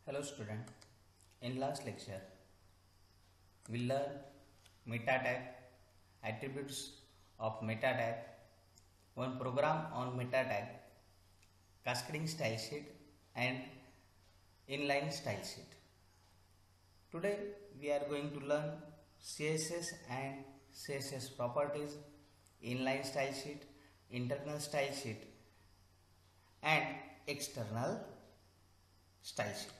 Hello student, in last lecture we learned meta tag, attributes of meta tag, one program on meta tag, cascading style sheet and inline style sheet. Today we are going to learn CSS and CSS properties, inline style sheet, internal style sheet and external style sheet.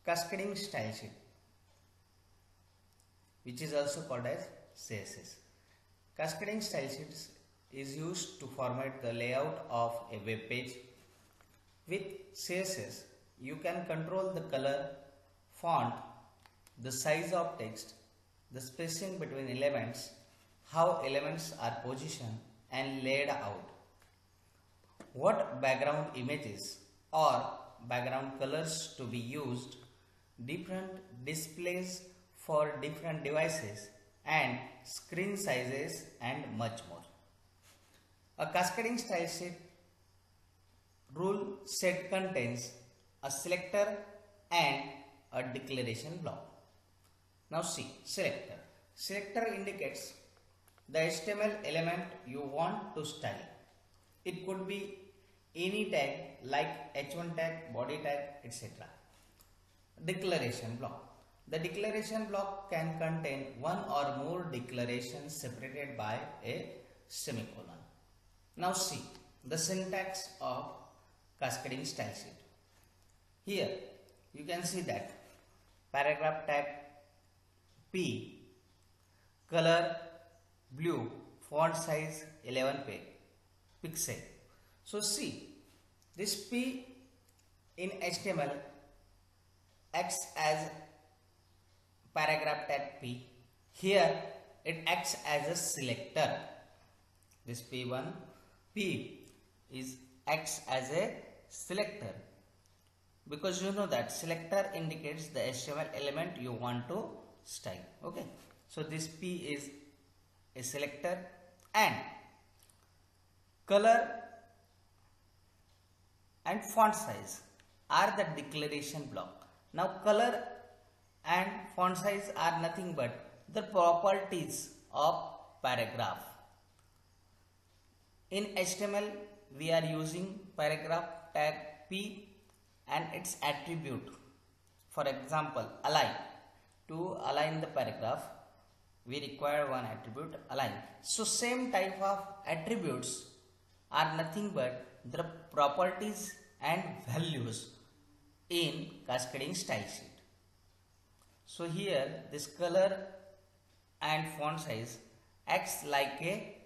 Cascading style sheet, which is also called as CSS. Cascading style sheets is used to format the layout of a web page. With CSS, you can control the color, font, the size of text, the spacing between elements, how elements are positioned and laid out, what background images or background colors to be used, different displays for different devices and screen sizes and much more. A cascading style sheet rule set contains a selector and a declaration block. Now see, selector. Selector indicates the HTML element you want to style. It could be any tag like h1 tag, body tag, etc. Declaration block. The declaration block can contain one or more declarations separated by a semicolon. Now see the syntax of cascading style sheet. Here you can see that paragraph tag P, color blue, font size 11 pixel. So see, this P in HTML acts as paragraph tag P. Here it acts as a selector. This P1 P acts as a selector because you know that selector indicates the HTML element you want to style. Okay, so this P is a selector and color and font size are the declaration block. Now color and font size are nothing but the properties of paragraph. In HTML we are using paragraph tag P and its attribute. For example, align. To align the paragraph we require one attribute, align. So same type of attributes are nothing but the properties and values in cascading style sheet. So here this color and font size acts like a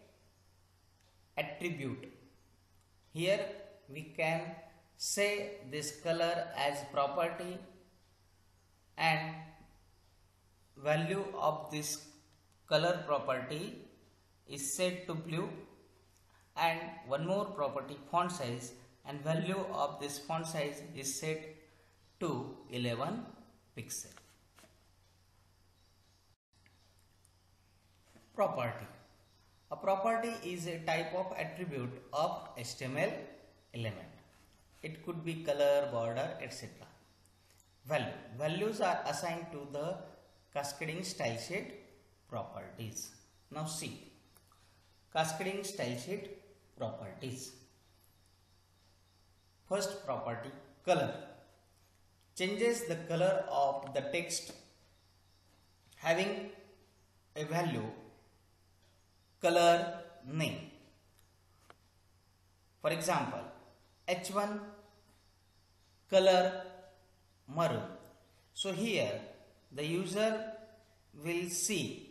attribute. Here we can say this color as property and value of this color property is set to blue, and one more property font size and value of this font size is set to 11 pixel. Property. A property is a type of attribute of HTML element. It could be color, border, etc. Value. Values are assigned to the cascading style sheet properties. Now see, cascading style sheet properties. First property, color. Changes the color of the text having a value color name. For example, H1 color maroon. So here the user will see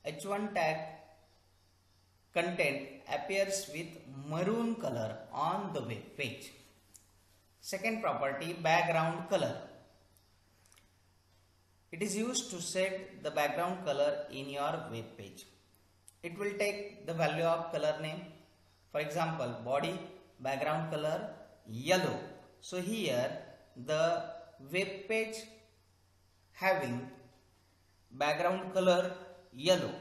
H1 tag content appears with maroon color on the web page. Second property, background color. It is used to set the background color in your web page. It will take the value of color name. For example, body background color yellow. So here the web page having background color yellow.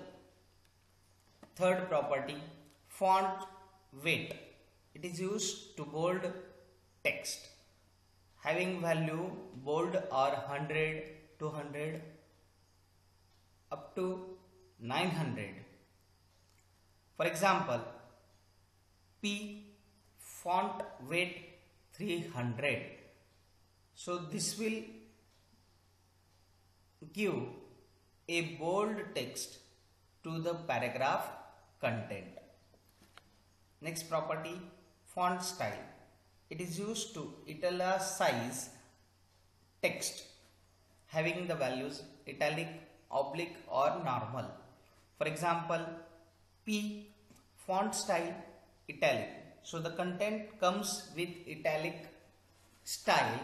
Third property, font weight. It is used to bold text having value bold or 100, 200 up to 900. For example, P font weight 300. So this will give a bold text to the paragraph content. Next property, font style. It is used to italicize text having the values italic, oblique or normal. For example, P font style italic. So the content comes with italic style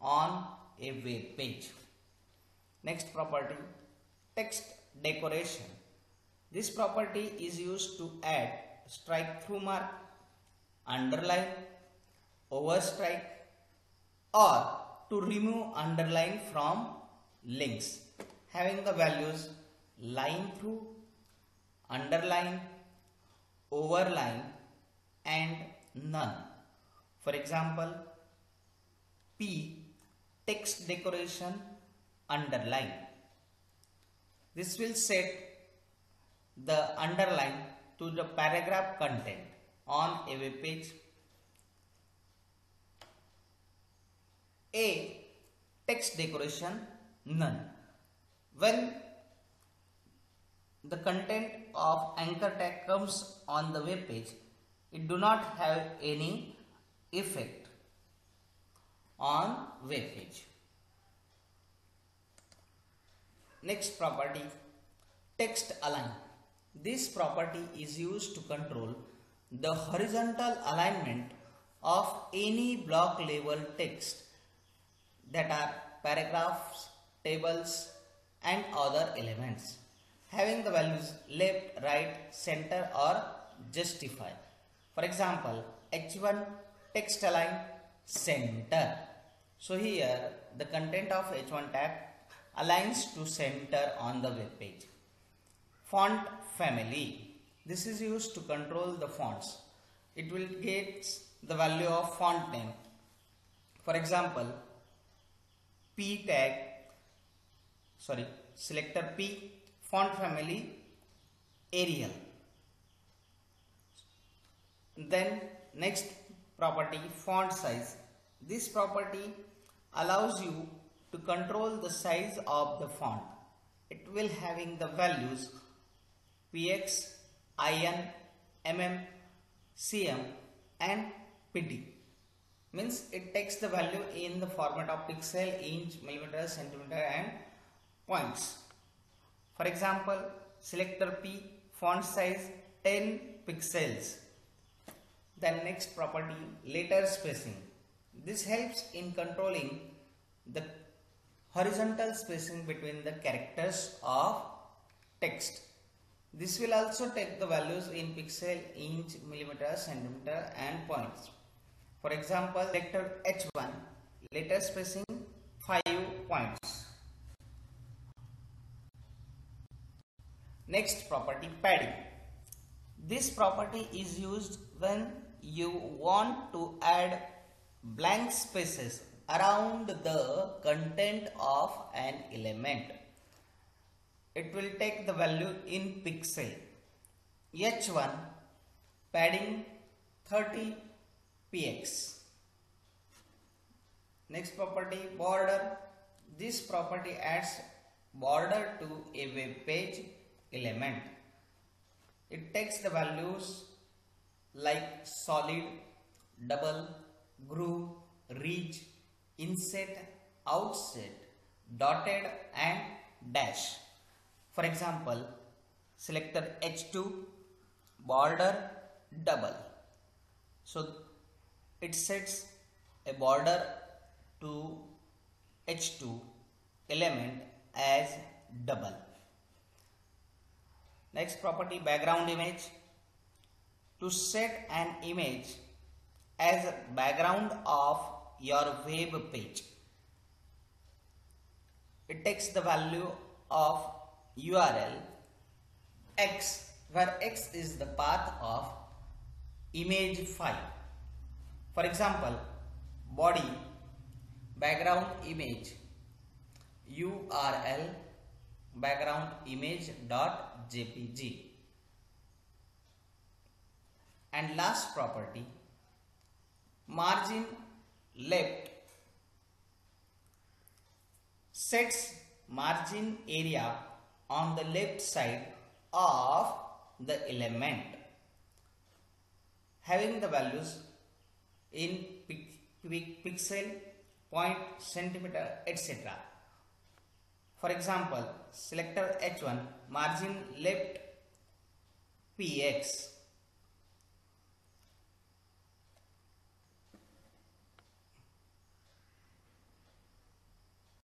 on a web page. Next property, text decoration. This property is used to add strike through mark, underline, overstrike or to remove underline from links having the values line through, underline, overline and none. For example, P text decoration underline. This will set the underline to the paragraph content on a web page. A text decoration none. When the content of anchor tag comes on the web page, it do not have any effect on web page. Next property, text align. This property is used to control the horizontal alignment of any block level text that are paragraphs, tables and other elements having the values left, right, center or justify. For example, H1 text align center. So here the content of H1 tag aligns to center on the web page. Font family. This is used to control the fonts. It will get the value of font name. For example, selector P, font family Arial. Then next property, font size. This property allows you to control the size of the font. It will having the values px, in, mm, cm and pt. Means it takes the value in the format of pixel, inch, millimeter, centimeter and points. For example, selector P, font size 10 pixels. Then next property, letter spacing. This helps in controlling the horizontal spacing between the characters of text. This will also take the values in pixel, inch, millimeter, centimeter and points. For example, selector H1, letter spacing 5 points. Next property, padding. This property is used when you want to add blank spaces around the content of an element. It will take the value in pixel. H1 padding 30 px. Next property, border. This property adds border to a web page element. It takes the values like solid, double, groove, ridge, inset, outset, dotted and dash. For example, selector H2, border, double. So it sets a border to H2 element as double. Next property, background image. To set an image as a background of your web page, it takes the value of URL X, where X is the path of image file. For example, body background image URL background image dot jpg. And last property, margin left sets margin area on the left side of the element having the values in pixel, point, centimeter, etc. For example, selector H1 margin left px